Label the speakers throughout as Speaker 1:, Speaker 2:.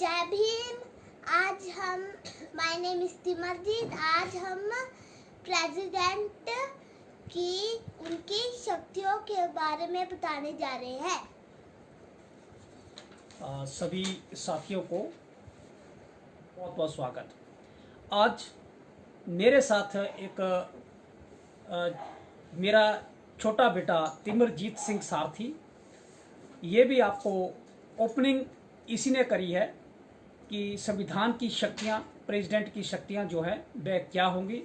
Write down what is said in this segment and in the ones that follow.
Speaker 1: जय भीम। आज हम माय नेम इज तिमरजीत। आज हम प्रेसिडेंट की उनकी शक्तियों के बारे में बताने जा रहे हैं।
Speaker 2: सभी साथियों को बहुत बहुत स्वागत। आज मेरे साथ एक मेरा छोटा बेटा तिमरजीत सिंह सारथी, ये भी आपको ओपनिंग इसी ने करी है कि संविधान की शक्तियां, प्रेसिडेंट की शक्तियां जो है वह क्या होंगी,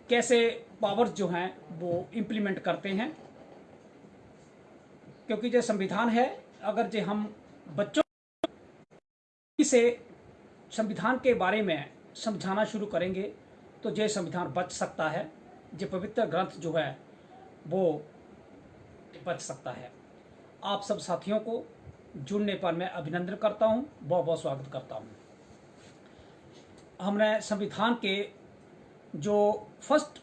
Speaker 2: कैसे पावर्स जो हैं वो इम्प्लीमेंट करते हैं। क्योंकि जो संविधान है, अगर जो हम बच्चों से संविधान के बारे में समझाना शुरू करेंगे तो ये संविधान बच सकता है, जो पवित्र ग्रंथ जो है वो बच सकता है। आप सब साथियों को जुड़ने पर मैं अभिनंदन करता हूं, बहुत बहुत स्वागत करता हूं। हमने संविधान के जो फर्स्ट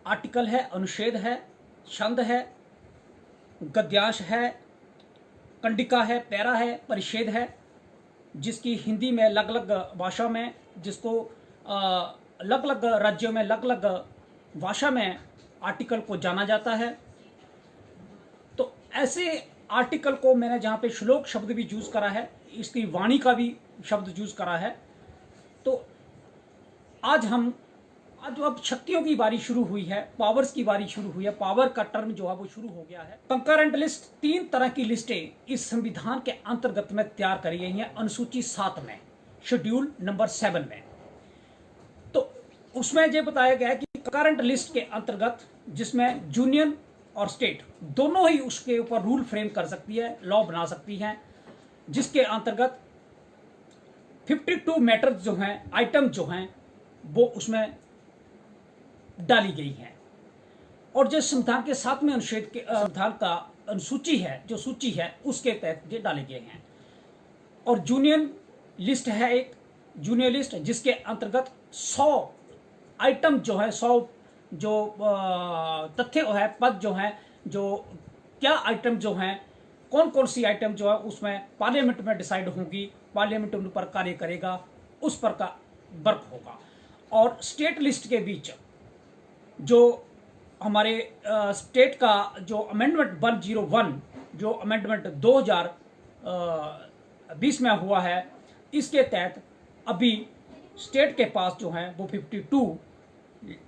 Speaker 2: आर्टिकल है, अनुच्छेद है, छंद है, गद्यांश है, कंडिका है, पैरा है, परिच्छेद है, जिसकी हिंदी में अलग अलग भाषा में, जिसको अलग अलग राज्यों में अलग अलग भाषा में आर्टिकल को जाना जाता है। तो ऐसे आर्टिकल को मैंने जहाँ पे श्लोक शब्द भी यूज करा है, इसकी वाणी का भी शब्द यूज करा है। तो आज अब शक्तियों की बारी शुरू हुई है, पावर्स की बारी शुरू हुई है, पावर का टर्म जो है वो शुरू हो गया है। कंकरेंट लिस्ट, 3 तरह की लिस्टें इस संविधान के अंतर्गत में तैयार करी गई हैं, अनुसूची 7 में, शेड्यूल नंबर 7 में। तो उसमें यह बताया गया है कि कंकरेंट लिस्ट के अंतर्गत, जिसमें यूनियन और स्टेट दोनों ही उसके ऊपर रूल फ्रेम कर सकती है, लॉ बना सकती हैं, जिसके अंतर्गत 52 मैटर्स जो हैं, आइटम जो हैं, वो उसमें डाली गई हैं। और जो संविधान के 7वें अनुच्छेद के संविधान का अनुसूची है, जो सूची है, उसके तहत ये डाले गए हैं। और यूनियन लिस्ट है एक यूनियन लिस्ट, जिसके अंतर्गत 100 आइटम जो है, 100 जो तथ्य है, पद जो है, जो क्या आइटम जो हैं, कौन कौन सी आइटम जो है उसमें पार्लियामेंट में डिसाइड होगी, पार्लियामेंट उन पर कार्य करेगा, उस पर का वर्क होगा। और स्टेट लिस्ट के बीच जो हमारे स्टेट का जो अमेंडमेंट 101, जो अमेंडमेंट 2020 में हुआ है, इसके तहत अभी स्टेट के पास जो है वो 52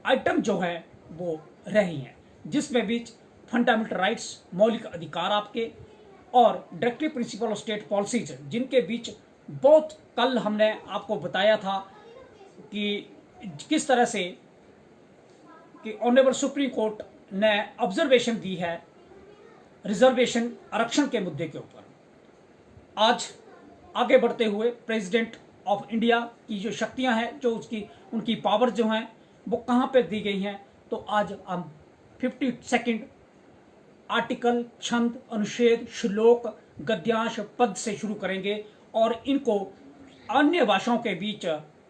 Speaker 2: आइटम जो है वो रही हैं, जिसमें बीच फंडामेंटल राइट्स, मौलिक अधिकार आपके, और directive principle of state policies, जिनके बीच बहुत कल हमने आपको बताया था कि किस तरह से कि ऑनरेबल सुप्रीम कोर्ट ने ऑब्जर्वेशन दी है रिजर्वेशन, आरक्षण के मुद्दे के ऊपर। आज आगे बढ़ते हुए प्रेसिडेंट ऑफ इंडिया की जो शक्तियां हैं, जो उनकी पावर जो हैं वो कहां पे दी गई हैं, तो आज हम 52 आर्टिकल, छंद, अनुच्छेद, श्लोक, गद्यांश, पद से शुरू करेंगे। और इनको अन्य भाषाओं के बीच,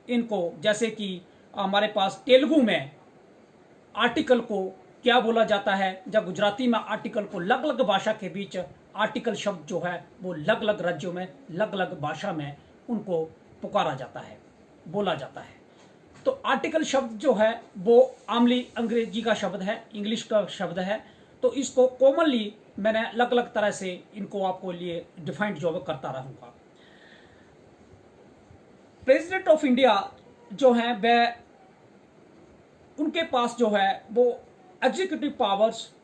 Speaker 2: इनको जैसे कि हमारे पास तेलुगु में आर्टिकल को क्या बोला जाता है, जब गुजराती में आर्टिकल को अलग अलग भाषा के बीच आर्टिकल शब्द जो है वो अलग अलग राज्यों में अलग अलग भाषा में उनको पुकारा जाता है, बोला जाता है। तो आर्टिकल शब्द जो है वो आमली अंग्रेजी का शब्द है, इंग्लिश का शब्द है। तो इसको कॉमनली मैंने अलग अलग तरह से इनको आपको लिए डिफाइंड जो करता रहूंगा। प्रेसिडेंट ऑफ इंडिया जो है वह, उनके पास जो है वो executive powers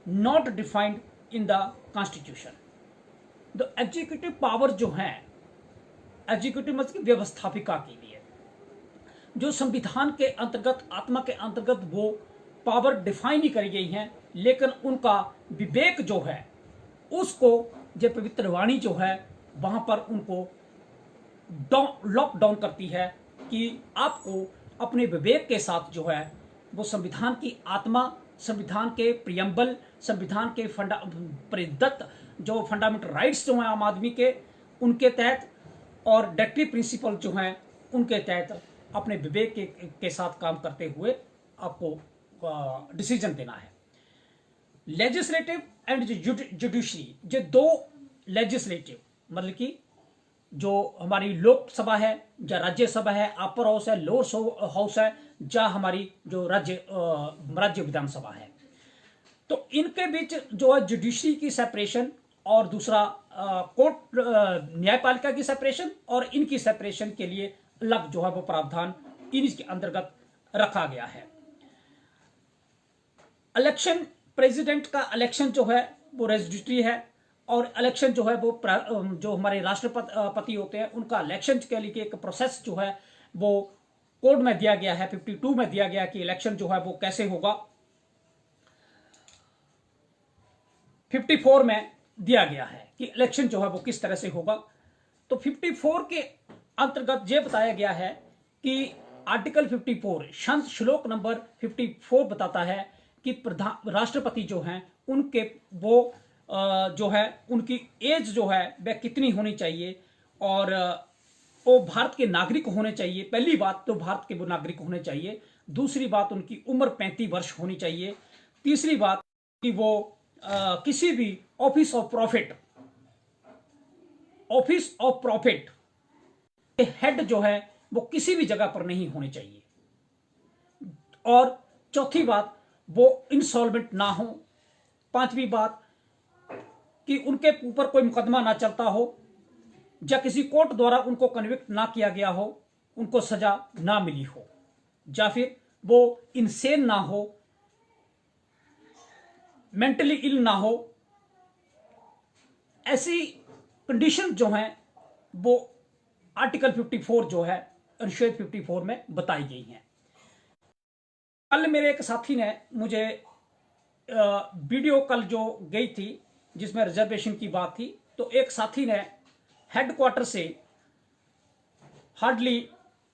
Speaker 2: not defined in the constitution. The executive power जो है, एग्जीक्यूटिव मतलब व्यवस्थापिका के लिए जो संविधान के अंतर्गत, आत्मा के अंतर्गत वो पावर डिफाइन ही करी गई हैं, लेकिन उनका विवेक जो है उसको, जो पवित्र वाणी जो है वहां पर उनको लॉक डाउन करती है कि आपको अपने विवेक के साथ जो है वो संविधान की आत्मा, संविधान के प्रियम्बल, संविधान के प्रदत्त जो फंडामेंटल राइट्स जो हैं आम आदमी के, उनके तहत, और डायरेक्टिव प्रिंसिपल जो हैं उनके तहत अपने विवेक के साथ काम करते हुए आपको डिसीजन देना है। लेजिस्लेटिव एंड जुडिशरी, जो 2 लेजिस्लेटिव मतलब कि जो हमारी लोकसभा है या राज्यसभा है, अपर हाउस है, लोअर हाउस है, या हमारी जो राज्य विधानसभा है। तो इनके बीच जो है जुडिशरी की सेपरेशन और दूसरा कोर्ट न्यायपालिका की सेपरेशन और इनकी सेपरेशन के लिए अलग जो है वो प्रावधान इनके अंतर्गत रखा गया है। इलेक्शन, प्रेसिडेंट का इलेक्शन जो है वो रेजिस्ट्री है और इलेक्शन जो है वो जो हमारे राष्ट्रपति होते हैं उनका इलेक्शन के लिए एक प्रोसेस जो है वो कोड में दिया गया है, 52 में दिया गया कि इलेक्शन जो है वो कैसे होगा। 54 में दिया गया है कि इलेक्शन जो है वो किस तरह से होगा। तो 54 के अंतर्गत यह बताया गया है कि आर्टिकल 54 शंस श्लोक नंबर 54 बताता है कि राष्ट्रपति जो हैं उनके वो जो है उनकी एज जो है वह कितनी होनी चाहिए और वो भारत के नागरिक होने चाहिए। पहली बात तो भारत के वो नागरिक होने चाहिए। दूसरी बात उनकी उम्र 35 वर्ष होनी चाहिए। तीसरी बात कि वो किसी भी ऑफिस ऑफ प्रॉफिट के हेड जो है वो किसी भी जगह पर नहीं होने चाहिए। और चौथी बात वो इंसॉल्वेंट ना हो। पांचवी बात कि उनके ऊपर कोई मुकदमा ना चलता हो या किसी कोर्ट द्वारा उनको कन्विक्ट ना किया गया हो, उनको सजा ना मिली हो, या फिर वो इनसेन ना हो, मेंटली इल ना हो। ऐसी कंडीशन जो हैं वो आर्टिकल 54 जो है अनुच्छेद 54 में बताई गई हैं। कल मेरे एक साथी ने मुझे वीडियो कल जो गई थी जिसमें रिजर्वेशन की बात थी, तो एक साथी ने हेडक्वार्टर से हार्डली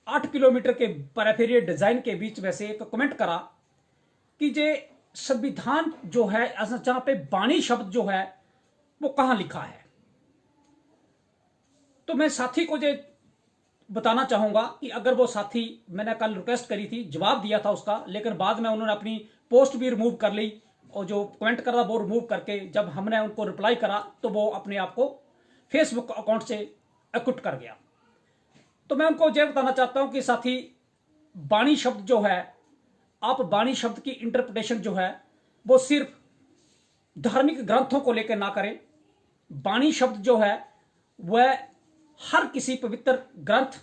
Speaker 2: 8 किलोमीटर के पेरिफेरल डिजाइन के बीच में से एक कमेंट करा कि जे संविधान जो है जहां पे वाणी शब्द जो है वो कहां लिखा है। तो मैं साथी को जो बताना चाहूंगा कि अगर वो साथी, मैंने कल रिक्वेस्ट करी थी, जवाब दिया था उसका, लेकिन बाद में उन्होंने अपनी पोस्ट भी रिमूव कर ली और जो कमेंट कर रहा वो रिमूव करके जब हमने उनको रिप्लाई करा तो वो अपने आप को फेसबुक अकाउंट से एक्विट कर गया। तो मैं उनको यह बताना चाहता हूं कि साथी, वाणी शब्द जो है, आप वाणी शब्द की इंटरप्रिटेशन जो है वो सिर्फ धार्मिक ग्रंथों को लेकर ना करें। वाणी शब्द जो है वह हर किसी पवित्र ग्रंथ,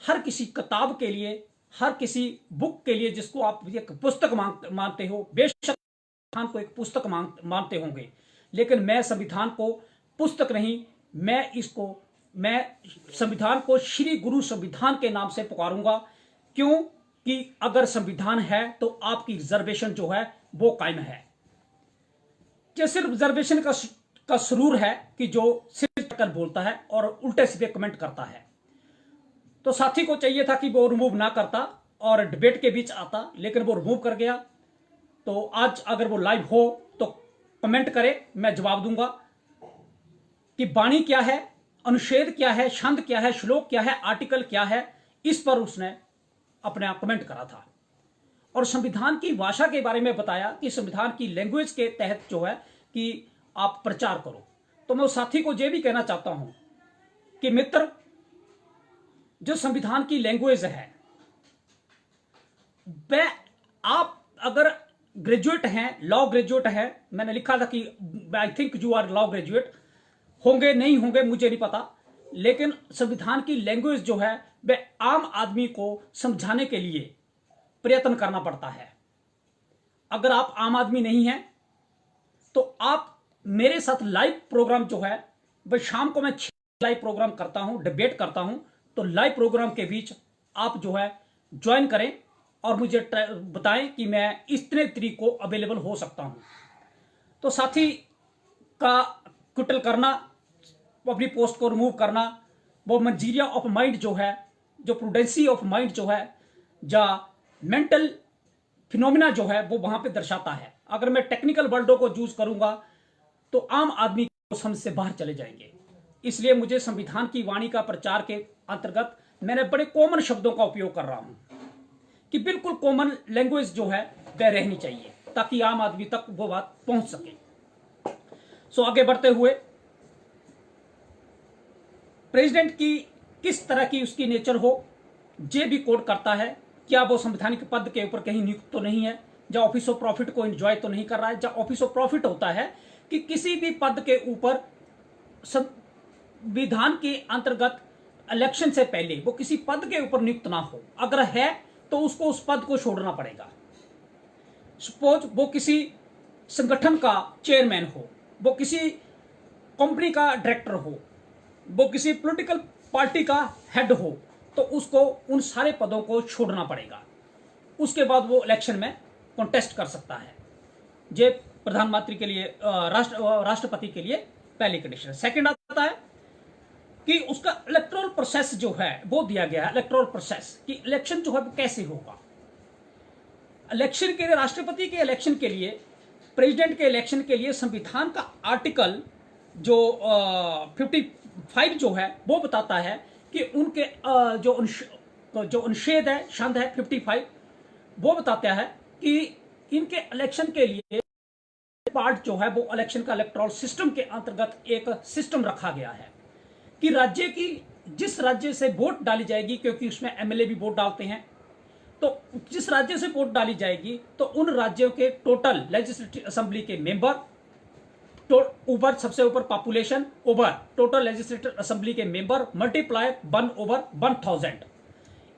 Speaker 2: हर किसी किताब के लिए, हर किसी बुक के लिए जिसको आप एक पुस्तक मानते हो, बेशक संविधान को एक पुस्तक मानते होंगे, लेकिन मैं संविधान को पुस्तक नहीं, मैं संविधान को श्री गुरु संविधान के नाम से पुकारूंगा। क्यों कि अगर संविधान है तो आपकी रिजर्वेशन जो है वो कायम है। ये सिर्फ रिजर्वेशन का सुरूर है कि जो सिर्फ कर बोलता है और उल्टे सीधे कमेंट करता है। तो साथी को चाहिए था कि वो रिमूव ना करता और डिबेट के बीच आता, लेकिन वो रिमूव कर गया। तो आज अगर वो लाइव हो तो कमेंट करे, मैं जवाब दूंगा कि वाणी क्या है, अनुच्छेद क्या है, छंद क्या है, श्लोक क्या है, आर्टिकल क्या है। इस पर उसने अपने आप कमेंट करा था और संविधान की भाषा के बारे में बताया कि संविधान की लैंग्वेज के तहत जो है कि आप प्रचार करो। तो मैं उस साथी को यह भी कहना चाहता हूं कि मित्र, जो संविधान की लैंग्वेज है वह, आप अगर ग्रेजुएट हैं, लॉ ग्रेजुएट हैं, मैंने लिखा था कि I think you are law graduate, होंगे नहीं होंगे मुझे नहीं पता, लेकिन संविधान की लैंग्वेज जो है वह आम आदमी को समझाने के लिए प्रयत्न करना पड़ता है। अगर आप आम आदमी नहीं हैं तो आप मेरे साथ लाइव प्रोग्राम जो है वह शाम को मैं 6 लाइव प्रोग्राम करता हूं, डिबेट करता हूं। तो लाइव प्रोग्राम के बीच आप जो है ज्वाइन करें और मुझे बताएं कि मैं इतने तरीक को अवेलेबल हो सकता हूं। तो साथी का क्विटल करना, अपनी पोस्ट को रिमूव करना, वो मंजीरिया ऑफ माइंड जो है, जो प्रूडेंसी ऑफ माइंड जो है, या मेंटल फिनोमिना जो है वो वहां पे दर्शाता है। अगर मैं टेक्निकल वर्डों को यूज करूंगा तो आम आदमी को समझ से बाहर चले जाएंगे। इसलिए मुझे संविधान की वाणी का प्रचार के अंतर्गत मैंने बड़े कॉमन शब्दों का उपयोग कर रहा हूं कि बिल्कुल कॉमन लैंग्वेज जो है वह रहनी चाहिए ताकि आम आदमी तक वो बात पहुंच सके। सो आगे बढ़ते हुए, प्रेसिडेंट की किस तरह की उसकी नेचर हो, ये भी कोड करता है। क्या वो संवैधानिक पद के ऊपर कहीं नियुक्त तो नहीं है, या ऑफिस ऑफ प्रॉफिट को एंजॉय तो नहीं कर रहा है। जब ऑफिस ऑफ प्रॉफिट होता है कि किसी भी पद के ऊपर संविधान के अंतर्गत इलेक्शन से पहले वो किसी पद के ऊपर नियुक्त ना हो, अगर है तो उसको उस पद को छोड़ना पड़ेगा। सपोज वो किसी संगठन का चेयरमैन हो, वो किसी कंपनी का डायरेक्टर हो, वो किसी पॉलिटिकल पार्टी का हेड हो, तो उसको उन सारे पदों को छोड़ना पड़ेगा। उसके बाद वो इलेक्शन में कॉन्टेस्ट कर सकता है। ये प्रधानमंत्री के लिए, राष्ट्रपति के लिए पहली कंडीशन है। सेकंड आता है कि उसका इलेक्टोरल प्रोसेस जो है वो दिया गया है। इलेक्टोरल प्रोसेस कि इलेक्शन जो है वो कैसे होगा। इलेक्शन के लिए, राष्ट्रपति के इलेक्शन के लिए, प्रेसिडेंट के इलेक्शन के लिए संविधान का आर्टिकल जो 55 जो है वो बताता है कि उनके जो अनुच्छेद है, छंद है 55, वो बताता है कि इनके इलेक्शन के लिए पार्ट जो है वो इलेक्शन का इलेक्टोरल सिस्टम के अंतर्गत एक सिस्टम रखा गया है कि राज्य की, जिस राज्य से वोट डाली जाएगी, क्योंकि उसमें एमएलए भी वोट डालते हैं, तो जिस राज्य से वोट डाली जाएगी तो उन राज्यों के टोटल लेजिस्लेटिव असेंबली के मेंबर, ऊपर सबसे ऊपर population over total legislative assembly के मेंबर मल्टीप्लाई 1/1000।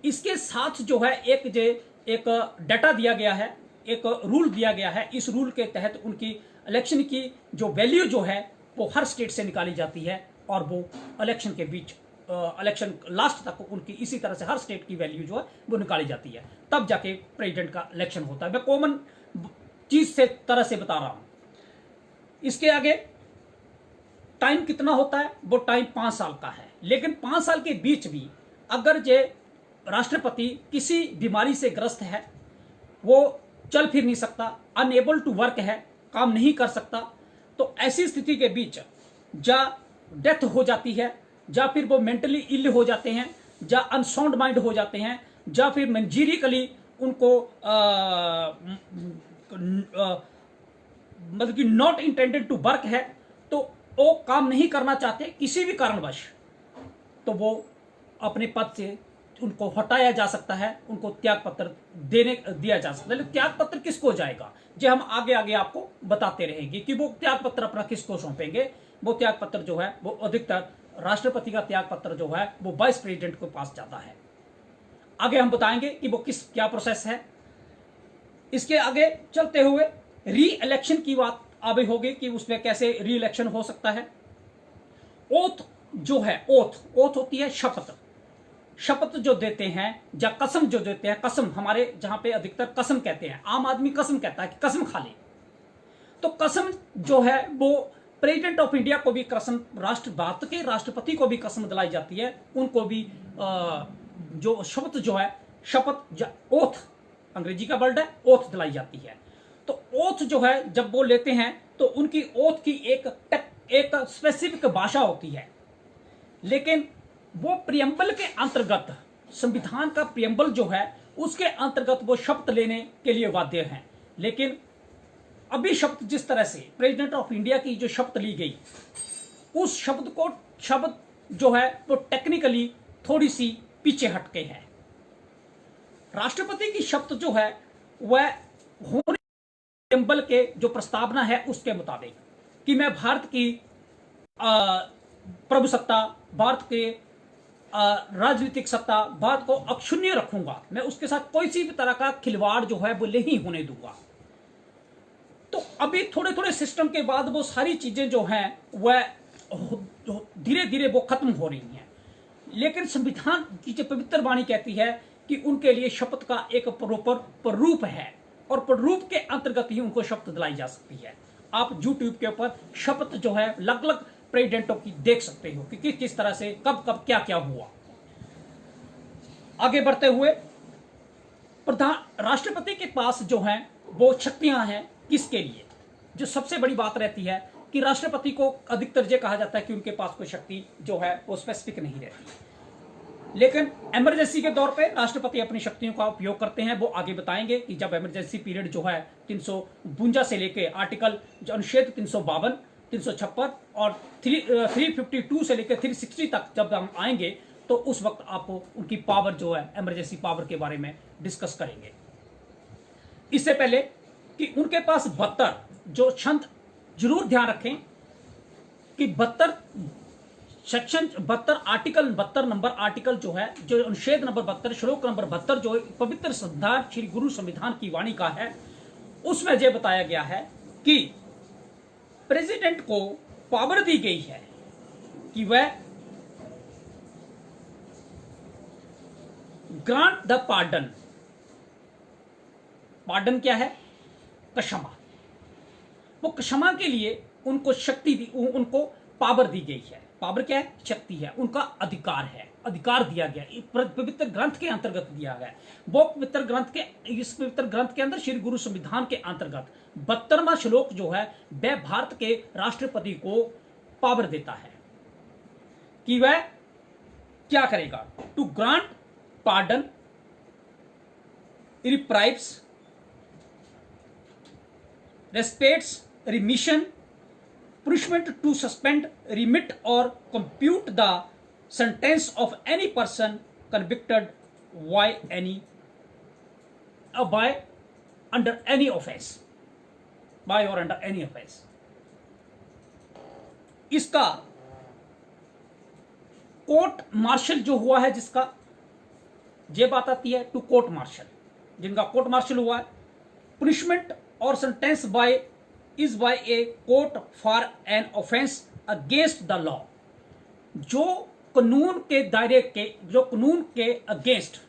Speaker 2: इसके साथ जो है एक डाटा दिया गया है, एक रूल दिया गया है। इस रूल के तहत उनकी इलेक्शन की जो वैल्यू जो है वो हर स्टेट से निकाली जाती है और वो इलेक्शन के बीच, इलेक्शन लास्ट तक उनकी इसी तरह से हर स्टेट की वैल्यू जो है वो निकाली जाती है, तब जाके प्रेसिडेंट का इलेक्शन होता है। मैं कॉमन चीज से तरह से बता रहा हूं। इसके आगे टाइम कितना होता है, वो टाइम 5 साल का है। लेकिन 5 साल के बीच भी अगर ये राष्ट्रपति किसी बीमारी से ग्रस्त है, वो चल फिर नहीं सकता, अनएबल टू वर्क है, काम नहीं कर सकता, तो ऐसी स्थिति के बीच या डेथ हो जाती है, या फिर वो मेंटली इल हो जाते हैं, या अनसाउंड माइंड हो जाते हैं, या फिर मंजीरिकली उनको मतलब कि नॉट इंटेंडेड टू वर्क है, तो वो काम नहीं करना चाहते किसी भी कारणवश, तो वो अपने पद से उनको हटाया जा सकता है, उनको त्याग पत्र दिया जा सकता है। त्याग पत्र किसको जाएगा, जो हम आगे आगे आपको बताते रहेंगे कि वो त्याग पत्र अपना किसको सौंपेंगे। वो त्याग पत्र जो है वो अधिकतर राष्ट्रपति का त्याग पत्र जो है वो वाइस प्रेसिडेंट के पास जाता है। आगे हम बताएंगे कि वो क्या प्रोसेस है। इसके आगे चलते हुए री इलेक्शन की बात आगे होगी कि उसमें कैसे री इलेक्शन हो सकता है। ओथ जो है, ओथ होती है शपथ। शपथ जो देते हैं या कसम जो देते हैं, कसम हमारे जहां पे अधिकतर कसम कहते हैं, आम आदमी कसम कहता है कि कसम खा ले, तो कसम जो है वो प्रेसिडेंट ऑफ इंडिया को भी कसम, भारत के राष्ट्रपति को भी कसम दिलाई जाती है, उनको भी जो शपथ जो है, शपथ ओथ अंग्रेजी का वर्ड है, ओथ दिलाई जाती है। तो ओथ जो है जब वो लेते हैं तो उनकी ओथ की एक स्पेसिफिक भाषा होती है, लेकिन वो प्रियम्बल के अंतर्गत, संविधान का प्रियम्बल जो है उसके अंतर्गत वो शपथ लेने के लिए बाध्य हैं। लेकिन अभी शपथ जिस तरह से प्रेसिडेंट ऑफ इंडिया की जो शपथ ली गई, उस शब्द जो है वो टेक्निकली थोड़ी सी पीछे हटके है। राष्ट्रपति की शपथ जो है वह होने प्रियम्बल के जो प्रस्तावना है उसके मुताबिक कि मैं भारत की प्रभुसत्ता, भारत के राजनीतिक सत्ता, भारत को अक्षुण्य रखूंगा, मैं उसके साथ कोई सी भी तरह का खिलवाड़ जो है वो नहीं होने दूंगा। तो अभी थोड़े थोड़े सिस्टम के बाद वो सारी चीजें जो हैं वह धीरे धीरे वो खत्म हो रही हैं। लेकिन संविधान की जो पवित्र वाणी कहती है कि उनके लिए शपथ का एक प्रॉपर प्रारूप है और प्रारूप के अंतर्गत ही उनको शपथ दिलाई जा सकती है। आप यूट्यूब के ऊपर शपथ जो है अलग अलग प्रेसिडेंटों की देख सकते हो कि किस तरह से कब कब क्या क्या हुआ। आगे बढ़ते हुए राष्ट्रपति के पास जो है वो शक्तियां हैं किसके लिए, जो सबसे बड़ी बात रहती है कि राष्ट्रपति को अधिकतर ये कहा जाता है कि उनके पास कोई शक्ति जो है वो स्पेसिफिक नहीं रहती। लेकिन इमरजेंसी के दौर पे राष्ट्रपति अपनी शक्तियों का उपयोग करते हैं। वो आगे बताएंगे कि जब इमरजेंसी पीरियड जो है 352 से लेके आर्टिकल जो अनुच्छेद 352 356 और 352 से लेकर 360 तक जब हम आएंगे तो उस वक्त आपको उनकी पावर जो है इमरजेंसी पावर के बारे में डिस्कस करेंगे। इससे पहले कि उनके पास 72 जो छंद, जरूर ध्यान रखें कि 72 सेक्शन 72 आर्टिकल 72 नंबर आर्टिकल जो है, जो अनुच्छेद नंबर 72 श्लोक नंबर 72 जो पवित्र संविधान श्री गुरु संविधान की वाणी का है, उसमें यह बताया गया है कि प्रेसिडेंट को पावर दी गई है कि वह ग्रांट द पार्डन। पार्डन क्या है? क्षमा। वो क्षमा के लिए उनको शक्ति दी, उनको पावर दी गई है। पावर क्या है? शक्ति है, उनका अधिकार है, अधिकार दिया गया पवित्र ग्रंथ के अंतर्गत दिया गया। वो पवित्र ग्रंथ के, इस पवित्र ग्रंथ के अंदर श्री गुरु संविधान के अंतर्गत 72वां श्लोक जो है वह भारत के राष्ट्रपति को पावर देता है कि वह क्या करेगा? To grant pardon, reprieves, respites, remission, punishment to suspend, remit or compute the sentence of any person convicted by under any offense, by or under any offense। इसका कोर्ट मार्शल जो हुआ है, जिसका ये बात आती है टू कोर्ट मार्शल, जिनका कोर्ट मार्शल हुआ है, पुनिशमेंट और sentence by is by a court for an offense against the law। जो कानून के दायरे के, जो कानून के अगेंस्ट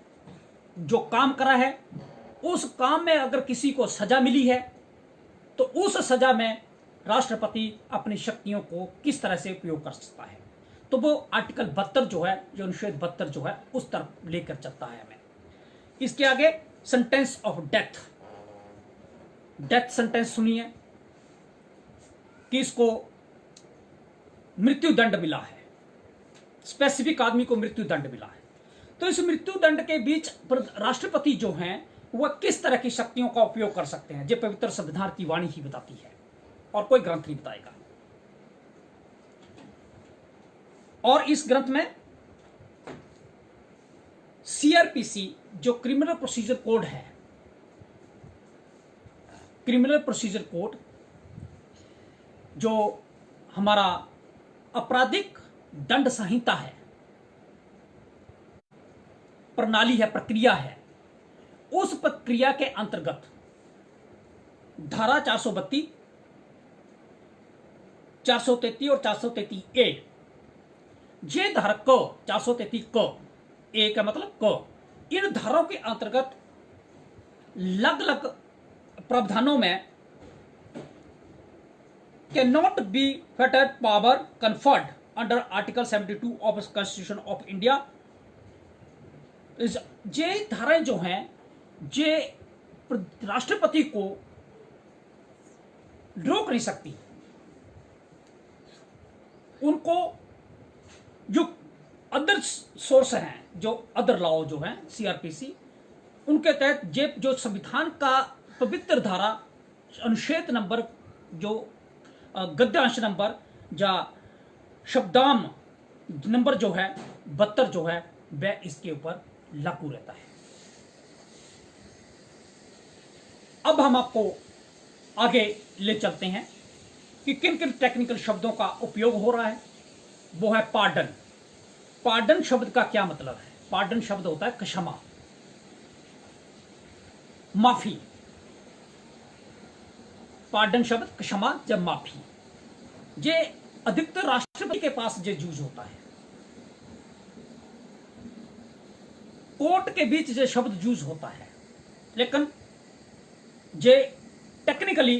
Speaker 2: जो काम करा है, उस काम में अगर किसी को सजा मिली है तो उस सजा में राष्ट्रपति अपनी शक्तियों को किस तरह से उपयोग कर सकता है। तो वो आर्टिकल 72 जो है, जो अनुच्छेद 72 जो है, उस तरफ लेकर चलता है हमें। इसके आगे sentence of death, death sentence सुनिए कि इसको मृत्यु दंड मिला है, स्पेसिफिक आदमी को मृत्यु दंड मिला है। तो इस मृत्यु दंड के बीच राष्ट्रपति जो हैं वह किस तरह की शक्तियों का उपयोग कर सकते हैं, ये पवित्र संविधान की वाणी ही बताती है और कोई ग्रंथ नहीं बताएगा। और इस ग्रंथ में सीआरपीसी जो क्रिमिनल प्रोसीजर कोड है, क्रिमिनल प्रोसीजर कोड जो हमारा आपराधिक दंड संहिता है, प्रणाली है, प्रक्रिया है, उस प्रक्रिया के अंतर्गत धारा 432, 433 और 433A, ये धारा क 433 क, ए का मतलब क, इन धाराओं के अंतर्गत अलग अलग प्रावधानों में cannot be fettered power conferred under Article 72 of the Constitution of India। ये धाराएं जो हैं, ये राष्ट्रपति को रोक नहीं सकती। उनको जो अदर सोर्स हैं, जो अदर लॉ जो हैं सीआरपीसी, उनके तहत ये जो संविधान का पवित्र धारा अनुच्छेद नंबर, जो गद्यांश नंबर या शब्दाम नंबर जो है 72 जो है, वह इसके ऊपर लागू रहता है। अब हम आपको आगे ले चलते हैं कि किन किन टेक्निकल शब्दों का उपयोग हो रहा है। वो है पार्डन। पार्डन शब्द का क्या मतलब है? पार्डन शब्द होता है क्षमा, माफी। पार्डन शब्द क्षमा या माफी, ये अधिकतर राष्ट्रपति के पास ये यूज होता है। कोर्ट के बीच ये शब्द यूज होता है, लेकिन ये टेक्निकली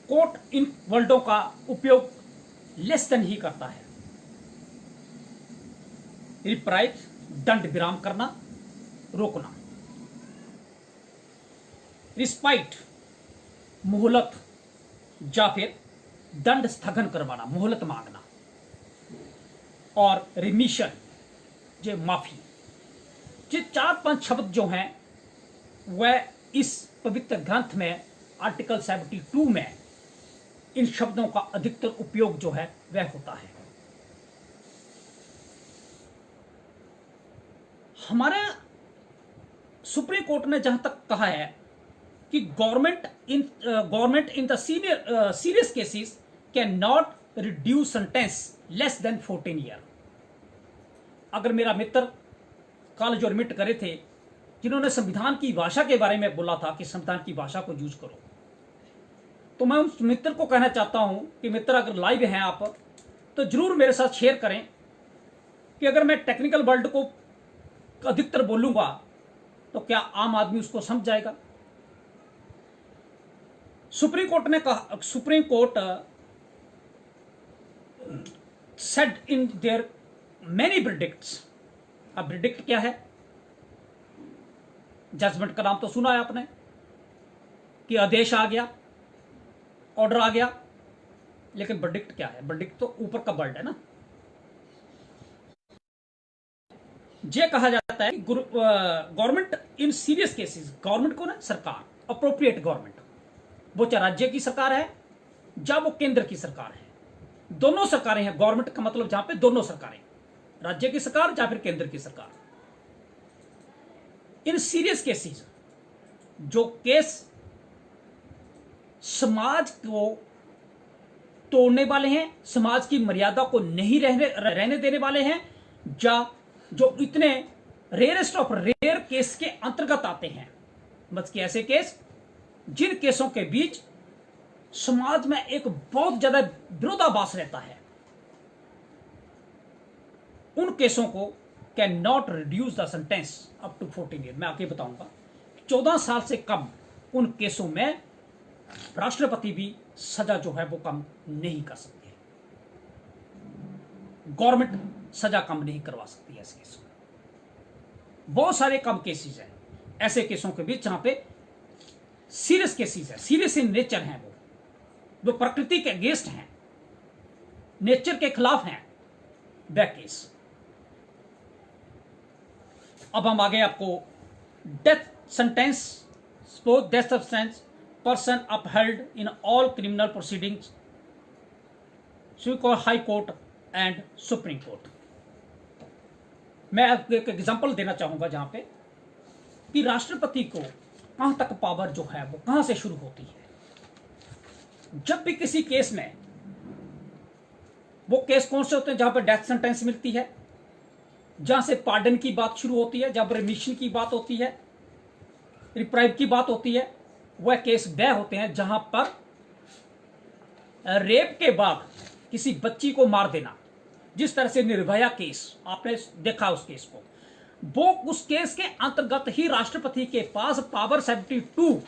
Speaker 2: कोर्ट इन वर्डों का उपयोग लेस देन ही करता है। रिप्राइव, दंड विराम करना, रोकना। रिस्पाइट, मोहलत या फिर दंड स्थगन करवाना, मोहलत मांगना। और रिमिशन, ये माफी। ये 4-5 शब्द जो हैं वह इस पवित्र ग्रंथ में आर्टिकल 72 में इन शब्दों का अधिकतर उपयोग जो है वह होता है। हमारा सुप्रीम कोर्ट ने जहां तक कहा है कि government in the serious cases can not reduce sentence less than 14 year. अगर मेरा मित्र कल जो एडमिट करे थे, जिन्होंने संविधान की भाषा के बारे में बोला था कि संविधान की भाषा को यूज करो, तो मैं उस मित्र को कहना चाहता हूं कि मित्र अगर लाइव हैं आप तो जरूर मेरे साथ शेयर करें कि अगर मैं टेक्निकल वर्ड को अधिकतर बोलूंगा तो क्या आम आदमी उसको समझ जाएगा। सुप्रीम कोर्ट ने कहा, supreme court said in their many predicts. अब प्रिडिक्ट क्या है? जजमेंट का नाम तो सुना है आपने कि आदेश आ गया, ऑर्डर आ गया, लेकिन वर्डिक्ट क्या है? वर्डिक्ट तो ऊपर का वर्ड है ना। ये कहा जाता है कि government in serious cases, government को ना सरकार, अप्रोप्रिएट गवर्नमेंट, वो चाहे राज्य की सरकार है या वो केंद्र की सरकार है, दोनों सरकारें हैं। गवर्नमेंट का मतलब जहां पे दोनों सरकारें, राज्य की सरकार या फिर केंद्र की सरकार। इन सीरियस केसेस, जो केस समाज को तोड़ने वाले हैं, समाज की मर्यादा को नहीं रहने देने वाले हैं, या जो इतने रेयरेस्ट ऑफ रेयर केस के अंतर्गत आते हैं, मतलब कि ऐसे केस जिन केसों के बीच समाज में एक बहुत ज्यादा विरोधाभास रहता है, उन केसों को can not reduce the sentence up to 14 year. मैं आगे बताऊंगा। 14 साल से कम उन केसों में राष्ट्रपति भी सजा जो है वो कम नहीं कर सकते। गवर्नमेंट सजा कम नहीं करवा सकती ऐसे केसों में। बहुत सारे कम केसेस हैं ऐसे केसों के बीच जहां पे सीरियस केसेस है, सीरियस इन नेचर हैं, वो प्रकृति के अगेंस्ट हैं, नेचर के खिलाफ हैं, वह केस। अब हम आगे आपको death sentence, suppose death sentence person upheld in all criminal proceedings, high court and supreme court. मैं आपको एक एग्जांपल देना चाहूंगा जहां पे कि राष्ट्रपति को कहां तक पावर जो है वो कहां से शुरू होती है। जब भी किसी केस में, वो केस कौन से होते हैं जहां पर डेथ सेंटेंस मिलती है, जहां से पार्डन की बात शुरू होती है, जहां पर रिमिशन की बात होती है, रिप्राइव की बात होती है, वह केस वह होते हैं जहां पर रेप के बाद किसी बच्ची को मार देना, जिस तरह से निर्भया केस आपने देखा उस केस को, वो उस केस के अंतर्गत ही राष्ट्रपति के पास पावर 72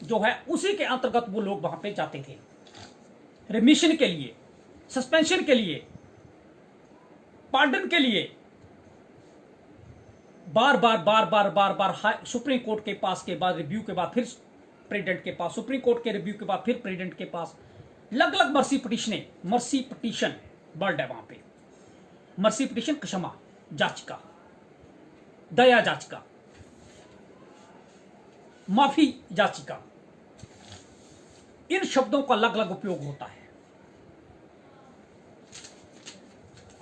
Speaker 2: जो है उसी के अंतर्गत वो लोग वहां पे जाते थे रिमिशन के लिए, सस्पेंशन के लिए, पार्डन के लिए। बार बार सुप्रीम कोर्ट के पास के बाद, रिव्यू के बाद फिर प्रेसिडेंट के पास, सुप्रीम कोर्ट के रिव्यू के बाद फिर प्रेसिडेंट के पास, अलग अलग मर्सी पिटीशन वर्ड है वहां पे। मर्सी पिटीशन क्षमा याचिका, दया याचिका, माफी याचिका, इन शब्दों का अलग अलग उपयोग होता है।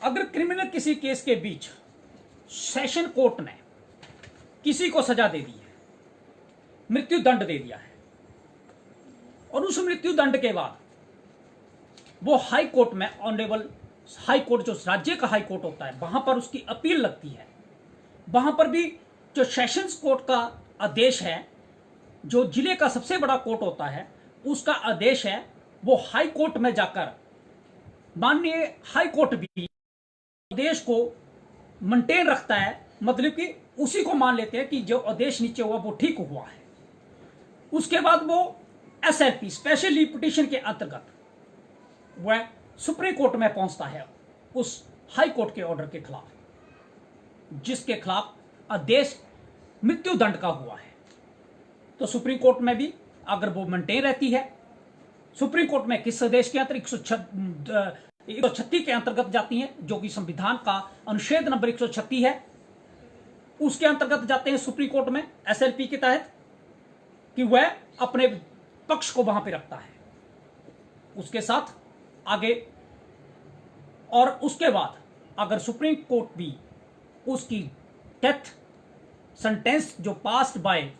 Speaker 2: अगर क्रिमिनल किसी केस के बीच सेशन कोर्ट ने किसी को सजा दे दी है, मृत्यु दंड दे दिया है, और उस मृत्यु दंड के बाद वो हाई कोर्ट में, ऑनरेबल हाई कोर्ट जो राज्य का हाई कोर्ट होता है, वहां पर उसकी अपील लगती है, वहां पर भी जो सेशंस कोर्ट का आदेश है, जो जिले का सबसे बड़ा कोर्ट होता है, उसका आदेश है, वो हाई कोर्ट में जाकर माननीय हाई कोर्ट भी आदेश को मेंटेन रखता है, मतलब कि उसी को मान लेते हैं कि जो आदेश नीचे हुआ वो ठीक हुआ है। उसके बाद वो SLP स्पेशल लीव पिटीशन के अंतर्गत वह सुप्रीम कोर्ट में पहुंचता है उस हाई कोर्ट के ऑर्डर के खिलाफ, जिसके खिलाफ आदेश मृत्यु दंड का हुआ है। तो सुप्रीम कोर्ट में भी अगर वो मेंटेन रहती है, सुप्रीम कोर्ट में किस आदेश के अंतर्गत 136 के अंतर्गत जाती हैं, जो कि संविधान का अनुच्छेद नंबर 136 है, उसके अंतर्गत जाते हैं सुप्रीम कोर्ट में SLP के तहत, कि वह अपने पक्ष को वहां पे रखता है। उसके साथ आगे। और उसके बाद अगर सुप्रीम कोर्ट भी उसकी डेथ सेंटेंस जो passed by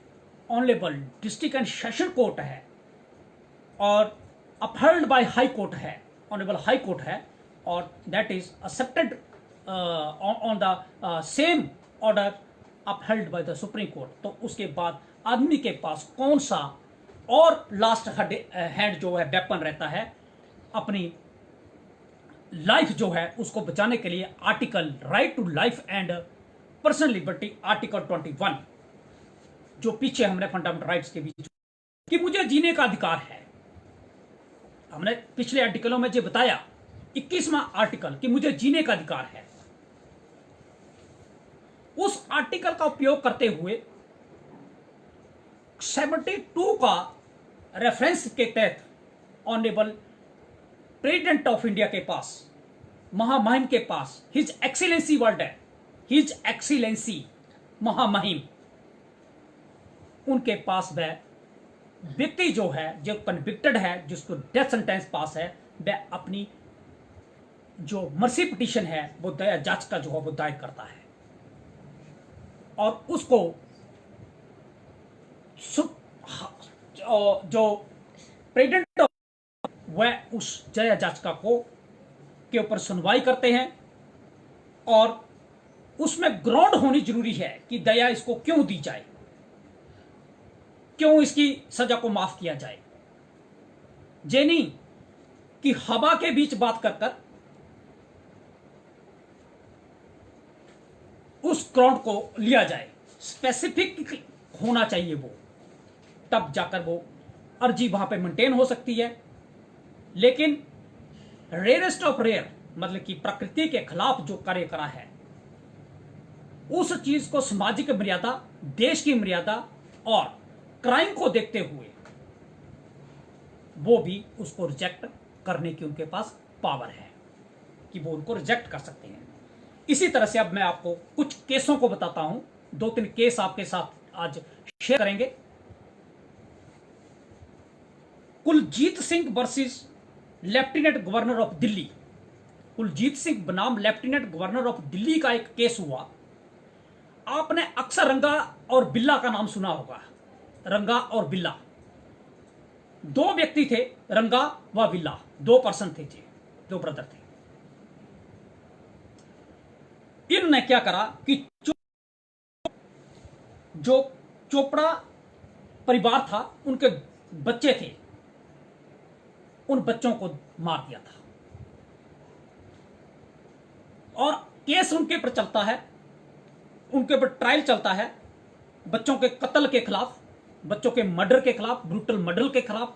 Speaker 2: honourable district and session court है और अपहर्ल्ड बाय हाई कोर्ट है, ऑनरेबल हाई कोर्ट है, और that is accepted on the same order upheld by the supreme court, तो उसके बाद आदमी के पास कौन सा और लास्ट हैंड जो है वेपन रहता है अपनी लाइफ जो है उसको बचाने के लिए। Article right to life and personal liberty, article 21 जो पीछे हमने फंडामेंटल राइट्स के बीच कि मुझे जीने का अधिकार है। हमने पिछले आर्टिकलों में जो बताया 21वां आर्टिकल कि मुझे जीने का अधिकार है, उस आर्टिकल का उपयोग करते हुए 72 का रेफरेंस के तहत ऑनरेबल प्रेसिडेंट ऑफ इंडिया के पास, महामहिम के पास, हिज एक्सीलेंसी वर्ड है, हिज एक्सीलेंसी महामहिम, उनके पास वह व्यक्ति जो है जो कन्विक्टेड है, जिसको डेथ सेंटेंस पास है, वह अपनी जो मर्सी पिटीशन है वो दया याचिका जो है वो दायर करता है और उसको जो प्रेसिडेंट वह उस दया याचिका को के ऊपर सुनवाई करते हैं और उसमें ग्राउंड होनी जरूरी है कि दया इसको क्यों दी जाए, क्यों इसकी सजा को माफ किया जाए। ये नहीं कि हवा के बीच बात कर कर उस ग्राउंड को लिया जाए, स्पेसिफिक होना चाहिए वो, तब जाकर वो अर्जी वहां पे मेंटेन हो सकती है। लेकिन रेयरेस्ट ऑफ रेयर मतलब कि प्रकृति के खिलाफ जो कार्य करा है उस चीज को सामाजिक मर्यादा, देश की मर्यादा और क्राइम को देखते हुए वो भी उसको रिजेक्ट करने की उनके पास पावर है कि वो उनको रिजेक्ट कर सकते हैं। इसी तरह से अब मैं आपको कुछ केसों को बताता हूं, 2-3 केस आपके साथ आज शेयर करेंगे। Kuljeet Singh versus lieutenant governor of Delhi. Kuljeet Singh बनाम लेफ्टिनेंट गवर्नर ऑफ दिल्ली का एक केस हुआ। आपने अक्सर रंगा और बिल्ला का नाम सुना होगा। रंगा और बिल्ला 2 व्यक्ति थे, रंगा व बिल्ला 2 पर्सन थे जी, 2 ब्रदर थे। इन्होंने क्या करा कि जो चोपड़ा परिवार था उनके बच्चे थे, उन बच्चों को मार दिया था और केस उनके पर चलता है, उनके ऊपर ट्रायल चलता है बच्चों के कत्ल के खिलाफ, बच्चों के मर्डर के खिलाफ, ब्रूटल मर्डर के खिलाफ।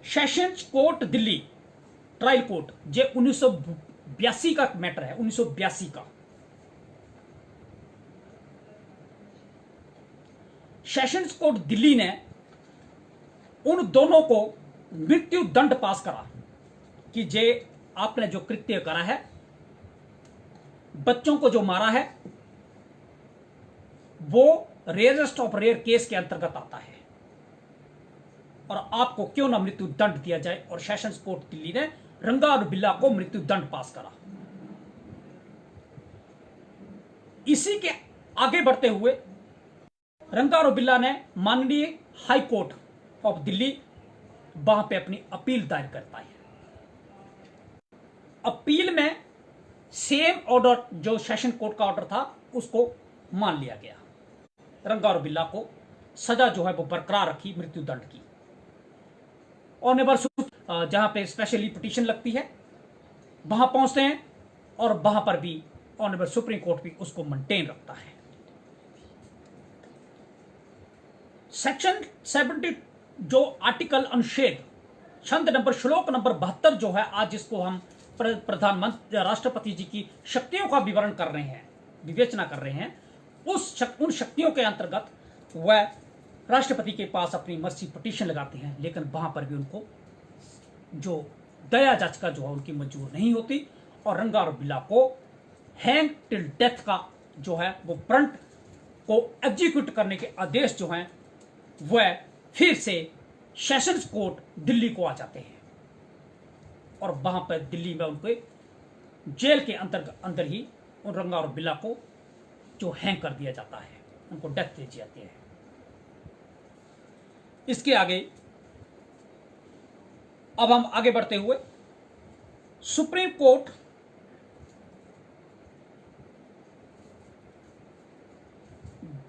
Speaker 2: Sessions court Delhi trial court, ये 1982 का मैटर है, 1982 का। सेशंस कोर्ट दिल्ली ने उन दोनों को मृत्यु दंड पास करा कि जे आपने जो कृत्य करा है, बच्चों को जो मारा है, वो रेयरेस्ट ऑफ रेयर केस के अंतर्गत आता है और आपको क्यों ना मृत्यु दंड दिया जाए। और सेशंस कोर्ट दिल्ली ने रंगा और बिल्ला को मृत्यु दंड पास करा। इसी के आगे बढ़ते हुए रंगा और बिल्ला ने माननीय हाई कोर्ट ऑफ दिल्ली वहां पे अपनी अपील दायर करता है। अपील में सेम ऑर्डर जो सेशन कोर्ट का ऑर्डर था उसको मान लिया गया। रंगा और बिल्ला को सजा जो है वो बरकरार रखी मृत्यु दंड की। ऑनरेबल जहां पे स्पेशली पिटीशन लगती है वहां पहुंचते हैं और वहां पर भी ऑनरेबल सुप्रीम कोर्ट भी उसको मेंटेन रखता है। सेक्शन 70 जो आर्टिकल अनुच्छेद छंद नंबर श्लोक नंबर 72 जो है, आज जिसको हम प्रधानमंत्री राष्ट्रपति जी की शक्तियों का विवरण कर रहे हैं, विवेचना कर रहे हैं, उन शक्तियों के अंतर्गत वह राष्ट्रपति के पास अपनी मर्सी पिटीशन लगाते हैं। लेकिन वहां पर भी उनको जो दया याचिका जो है उनकी मंजूर नहीं होती और रंगा और बिल्ला को हैंग टिल डेथ का जो है वो फ्रंट को एग्जीक्यूट करने के आदेश जो हैं वह फिर से सेशंस कोर्ट दिल्ली को आ जाते हैं और वहां पर दिल्ली में उनको जेल के अंदर ही उन रंगा और बिल्ला को जो हैंग कर दिया जाता है, उनको डेथ दे दी जाती है। इसके आगे अब हम आगे बढ़ते हुए supreme court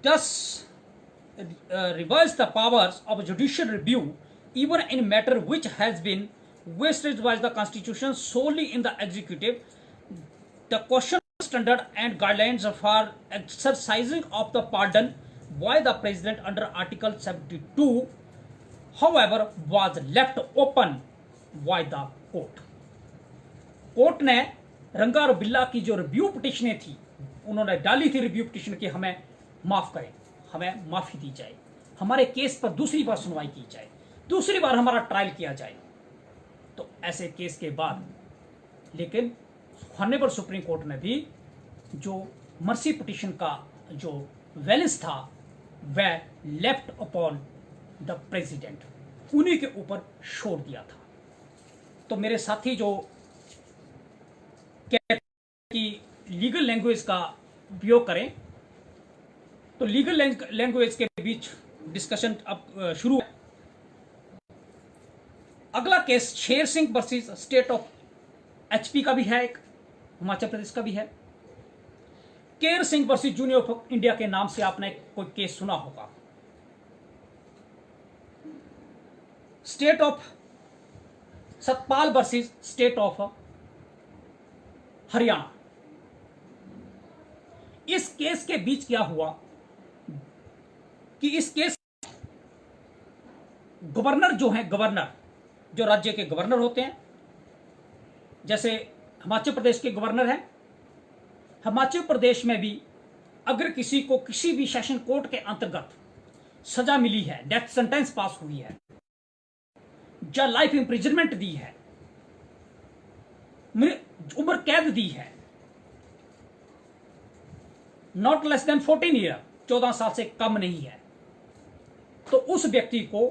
Speaker 2: does revise the powers of judicial review even in matter which has been vested by the constitution solely in the executive. The question standard and guidelines for exercising of the pardon by the president under article 72 however was left open by the court. Court ने रंगा और बिल्ला की जो review पिटिशनें थी, उन्होंने डाली थी रिव्यू पिटिशन कि हमें माफ करें, हमें माफी दी जाए, हमारे केस पर दूसरी बार सुनवाई की जाए, दूसरी बार हमारा ट्रायल किया जाए। तो ऐसे केस के बाद लेकिन हॉनरेबल सुप्रीम कोर्ट ने भी जो मर्सी पिटिशन का जो वैलेंस था वह लेफ्ट अपॉन द प्रेसिडेंट, उन्हीं के ऊपर छोड़ दिया था। तो मेरे साथी जो कहते हैं कि लीगल लैंग्वेज का उपयोग करें, तो लीगल लैंग्वेज के बीच डिस्कशन अब शुरू है। अगला case Sher Singh versus state of HP का भी है, एक हिमाचल प्रदेश का भी है। केर Singh versus union of India के नाम से आपने कोई केस सुना होगा। State of Satpal versus state of Haryana. इस केस के बीच क्या हुआ कि इस केस गवर्नर जो हैं, गवर्नर जो राज्य के गवर्नर होते हैं, जैसे हिमाचल प्रदेश के गवर्नर हैं, हिमाचल प्रदेश में भी अगर किसी को किसी भी सेशन कोर्ट के अंतर्गत सजा मिली है, डेथ सेंटेंस पास हुई है या लाइफ इंप्रिजनमेंट दी है, उम्र कैद दी है, नॉट लेस देन 14 ईयर, 14 साल से कम नहीं है, तो उस व्यक्ति को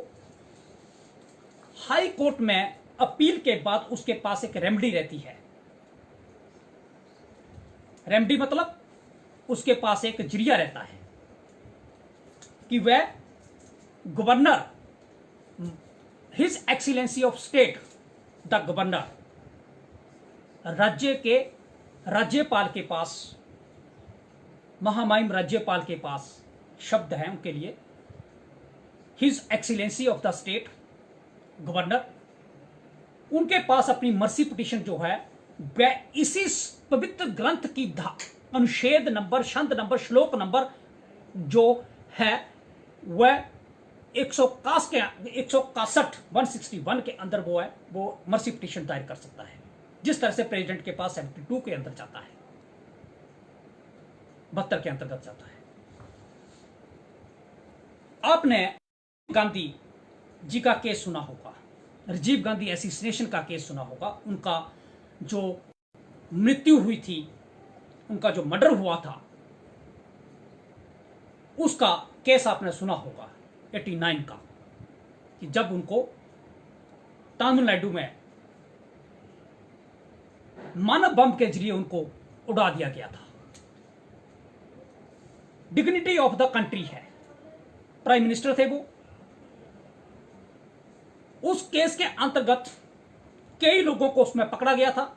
Speaker 2: हाई कोर्ट में अपील के बाद उसके पास एक रेमेडी रहती है। रेमेडी मतलब उसके पास एक जरिया रहता है कि वह governor, his excellency of state the governor, राज्य के राज्यपाल के पास, महामहिम राज्यपाल के पास शब्द है उनके लिए, his excellency of the state governor, उनके पास अपनी मर्सी पिटिशन जो है वह इसी पवित्र ग्रंथ की अनुच्छेद नंबर, छंद नंबर, श्लोक नंबर जो है वह 161 के अंदर वो है, वो मर्सी पिटिशन दायर कर सकता है, जिस तरह से प्रेसिडेंट के पास 72 के अंदर जाता है, 72 के अंतर्गत जाता है। आपने गांधी जी का केस सुना होगा, राजीव गांधी एसिसिनेशन का केस सुना होगा, उनका जो मृत्यु हुई थी, उनका जो मर्डर हुआ था, उसका केस आपने सुना होगा 89 का, कि जब उनको तमिलनाडु में मानव बम के जरिए उनको उड़ा दिया गया था। डिग्निटी ऑफ द कंट्री है, प्राइम मिनिस्टर थे वो। उस केस के अंतर्गत कई लोगों को उसमें पकड़ा गया था,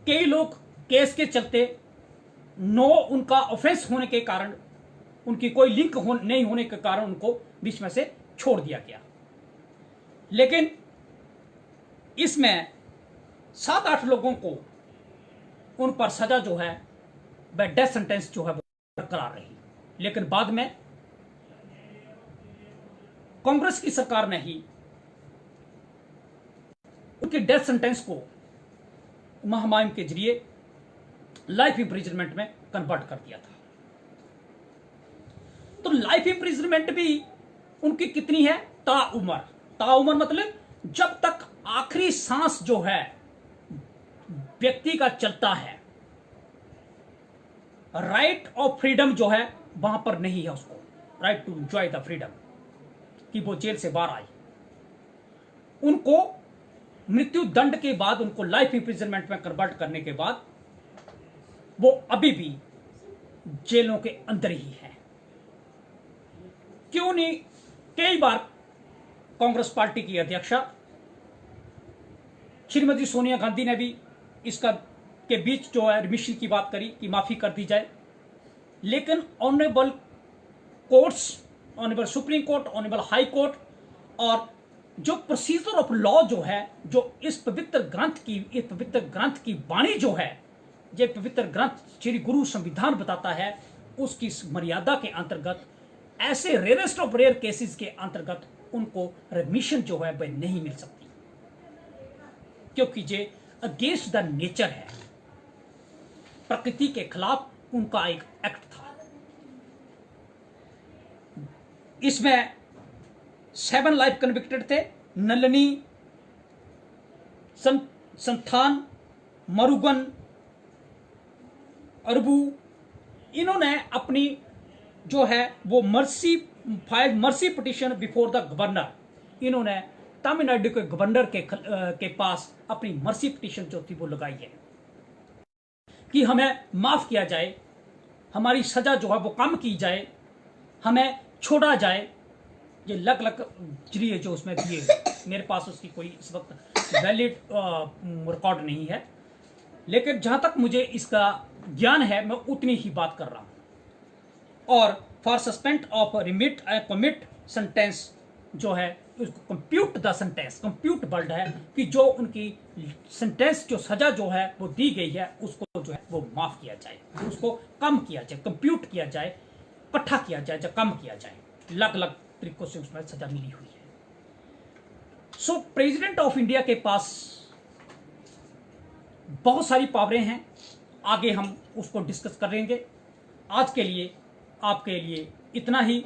Speaker 2: कई लोग केस के चलते उनका ऑफेंस होने के कारण, उनकी कोई लिंक नहीं होने के कारण उनको बीच में से छोड़ दिया गया। लेकिन इसमें 7-8 लोगों को उन पर सजा जो है वह डेथ सेंटेंस जो है बरकरार रही। लेकिन बाद में कांग्रेस की सरकार ने ही उनके डेथ सेंटेंस को महामहिम के जरिए लाइफ इंप्रिजनमेंट में कन्वर्ट कर दिया था। तो लाइफ इंप्रिजनमेंट भी उनकी कितनी है? ताउम्र। ताउम्र मतलब जब तक आखिरी सांस जो है व्यक्ति का चलता है, राइट ऑफ फ्रीडम जो है वहां पर नहीं है उसको, right to enjoy the freedom. कि वो जेल से बाहर आई। उनको मृत्यु दंड के बाद, उनको लाइफ इंप्रिजनमेंट में कन्वर्ट करने के बाद वो अभी भी जेलों के अंदर ही है। क्यों नहीं? कई बार कांग्रेस पार्टी की अध्यक्षा श्रीमती सोनिया गांधी ने भी इसका के बीच जो है रिमिशन की बात करी कि माफी कर दी जाए, लेकिन honourable courts, honourable supreme court, honourable high court और जो प्रोसीजर ऑफ लॉ जो है, जो इस पवित्र ग्रंथ की वाणी जो है, ये पवित्र ग्रंथ श्री गुरु संविधान बताता है, उसकी मर्यादा के अंतर्गत ऐसे रेयरेस्ट ऑफ रेयर केसेस के अंतर्गत उनको रिमिशन जो है वह नहीं मिल सकती, क्योंकि ये अगेंस्ट द नेचर है, प्रकृति के खिलाफ उनका एक एक्ट था। इसमें 7 लाइफ कन्विक्टेड थे। नलिनी, संथान, मरुगन, अरबू, इन्होंने अपनी जो है वो mercy petition before the governor, इन्होंने तमिलनाडु के गवर्नर के पास अपनी मर्सी पिटिशन जो थी वो लगाई है कि हमें माफ किया जाए, हमारी सजा जो है वो कम की जाए, हमें छोड़ा जाए। ये अलग जरिए जो उसमें दिए, मेरे पास उसकी कोई इस वक्त वैलिड रिकॉर्ड नहीं है, लेकिन जहां तक मुझे इसका ज्ञान है मैं उतनी ही बात कर रहा हूं। और for suspend of remit commit sentence जो है उसको compute the sentence, compute word है कि जो उनकी सेंटेंस जो सजा जो है वो दी गई है उसको जो है वो माफ किया जाए, उसको कम किया जाए, कंप्यूट किया जाए, इकट्ठा किया जाए या कम किया जाए। अलग अलग तरीकों से उसमें सजा मिली हुई है। सो प्रेसिडेंट ऑफ इंडिया के पास बहुत सारी पावरें हैं, आगे हम उसको डिस्कस करेंगे। आज के लिए आपके लिए इतना ही।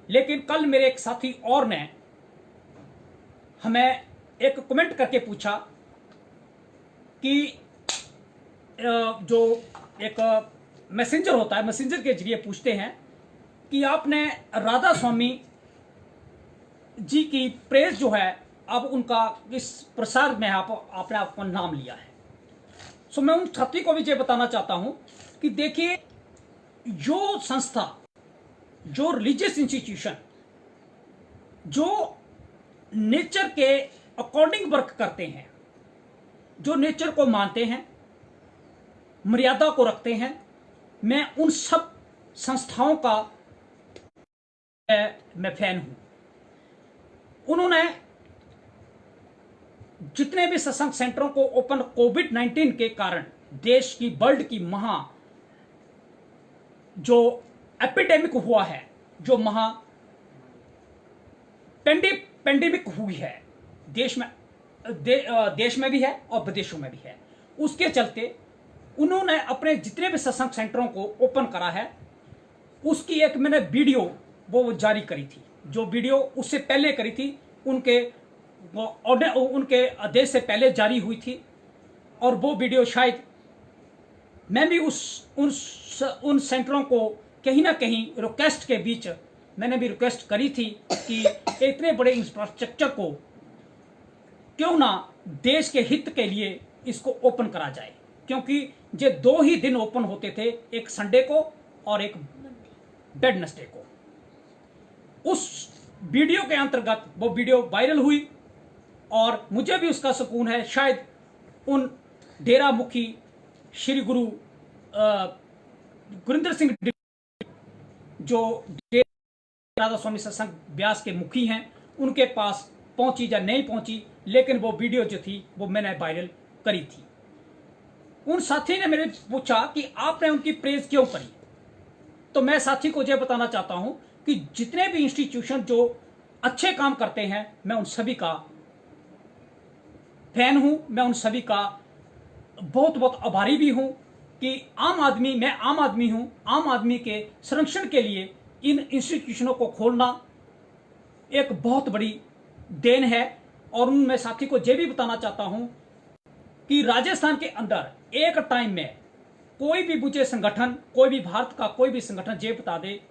Speaker 2: लेकिन कल मेरे एक साथी और ने हमें एक कमेंट करके पूछा कि जो एक मैसेंजर होता है, मैसेंजर के जरिए पूछते हैं कि आपने राधा स्वामी जी की प्रेज जो है अब उनका इस प्रसार में आपने आपका नाम लिया है। सो मैं उन छात्री को भी ये बताना चाहता हूं कि देखिए, जो संस्था, जो रिलीजियस इंस्टीट्यूशन जो नेचर के अकॉर्डिंग वर्क करते हैं, जो नेचर को मानते हैं, मर्यादा को रखते हैं, मैं उन सब संस्थाओं का मैं फैन हूं। उन्होंने जितने भी सत्संग सेंटरों को ओपन कोविड-19 के कारण देश की, वर्ल्ड की जो एपिडेमिक हुआ है, जो पेंडेमिक हुई है देश में भी है और विदेशों में भी है, उसके चलते उन्होंने अपने जितने भी सत्संग सेंटरों को ओपन करा है उसकी एक मैंने वीडियो वो जारी करी थी। जो वीडियो उससे पहले करी थी, उनके आदेश से पहले जारी हुई थी, और वो वीडियो शायद मैं भी उन सेंटरों को कहीं ना कहीं रिक्वेस्ट के बीच मैंने भी रिक्वेस्ट करी थी कि इतने बड़े इंफ्रास्ट्रक्चर को क्यों ना देश के हित के लिए इसको ओपन करा जाए, क्योंकि ये 2 ही दिन ओपन होते थे, एक संडे को और एक वेडनेसडे को। उस वीडियो के अंतर्गत वो वीडियो वायरल हुई और मुझे भी उसका सुकून है। शायद उन डेरा मुखी श्री गुरु गुरिंदर सिंह जो राधा स्वामी सत्संग ब्यास के मुखी हैं, उनके पास पहुंची या नहीं पहुंची, लेकिन वो वीडियो जो थी वो मैंने वायरल करी थी। उन साथी ने मेरे पूछा कि आपने उनकी प्रेज क्यों करी, तो मैं साथी को यह बताना चाहता हूं कि जितने भी इंस्टीट्यूशन जो अच्छे काम करते हैं मैं उन सभी का फैन हूं, मैं उन सभी का बहुत बहुत आभारी भी हूं कि मैं आम आदमी हूं। आम आदमी के संरक्षण के लिए इन इंस्टीट्यूशनों को खोलना एक बहुत बड़ी देन है। और मैं साथी को यह भी बताना चाहता हूं कि राजस्थान के अंदर एक टाइम में कोई भी मुझे संगठन, कोई भी भारत का कोई भी संगठन ये बता दे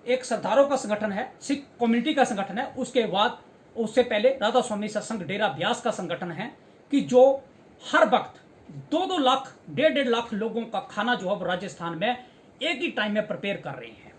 Speaker 2: एक सरदारों का संगठन है, सिख कम्युनिटी का संगठन है, उसके बाद उससे पहले राधा स्वामी सत्संग डेरा ब्यास का संगठन है, कि जो हर वक्त 2-2 लाख 1.5 लाख लोगों का खाना जो अब राजस्थान में एक ही टाइम में प्रिपेयर कर रहे हैं।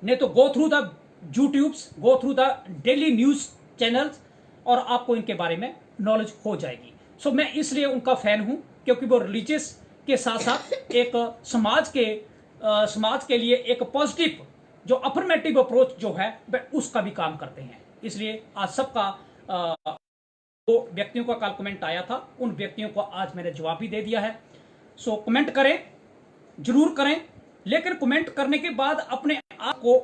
Speaker 2: नहीं तो go through the YouTubes, go through the daily news channels, और आपको इनके बारे में नॉलेज हो जाएगी। सो मैं इसलिए उनका फैन हूं, क्योंकि वो रिलीजियस के साथ साथ एक समाज के लिए एक पॉजिटिव जो अफर्मेटिव अप्रोच जो है वह उसका भी काम करते हैं। इसलिए आज सबका दो व्यक्तियों का कल कमेंट आया था, उन व्यक्तियों को आज मैंने जवाब भी दे दिया है। सो कमेंट करें, जरूर करें, लेकिन कमेंट करने के बाद अपने आप को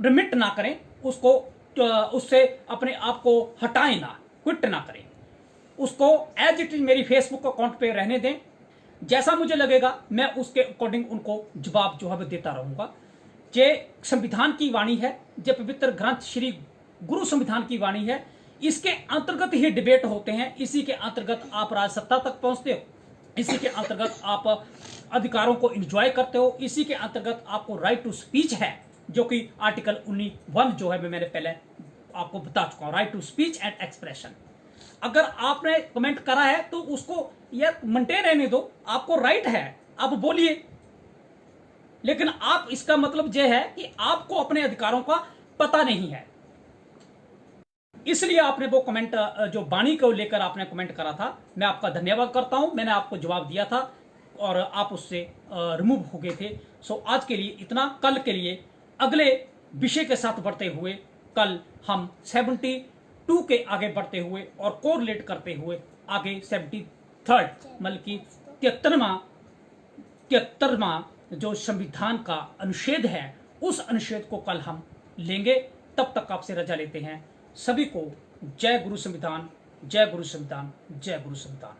Speaker 2: रिमिट ना करें, उससे अपने आप को हटाएं ना, क्विट ना करें, उसको एज इट इज मेरी फेसबुक अकाउंट पे रहने दें। जैसा मुझे लगेगा मैं उसके अकॉर्डिंग उनको जवाब जो है देता रहूंगा। जे संविधान की वाणी है, जे पवित्र ग्रंथ श्री गुरु संविधान की वाणी है, इसके अंतर्गत ही डिबेट होते हैं, इसी के अंतर्गत आप राज सत्ता तक पहुंचते हो, इसी के अंतर्गत आप अधिकारों को एंजॉय करते हो, इसी के अंतर्गत आपको राइट टू स्पीच है, जो कि आर्टिकल 19(1) जो है मैंने पहले आपको बता चुका हूं, right to speech and expression. अगर आपने कमेंट करा है तो उसको यार मेंटेन रहने दो, आपको राइट है, आप बोलिए, लेकिन आप इसका मतलब यह है कि आपको अपने अधिकारों का पता नहीं है, इसलिए आपने वो कमेंट जो वाणी को लेकर आपने कमेंट करा था, मैं आपका धन्यवाद करता हूं। मैंने आपको जवाब दिया था और आप उससे रिमूव हो गए थे। सो आज के लिए इतना, कल के लिए अगले विषय के साथ बढ़ते हुए कल हम 72 के आगे बढ़ते हुए और कोरिलेट करते हुए आगे 73rd मतलब कि 73वां जो संविधान का अनुच्छेद है, उस अनुच्छेद को कल हम लेंगे। तब तक आपसे रजा लेते हैं। सभी को जय गुरु संविधान, जय गुरु संविधान, जय गुरु संविधान।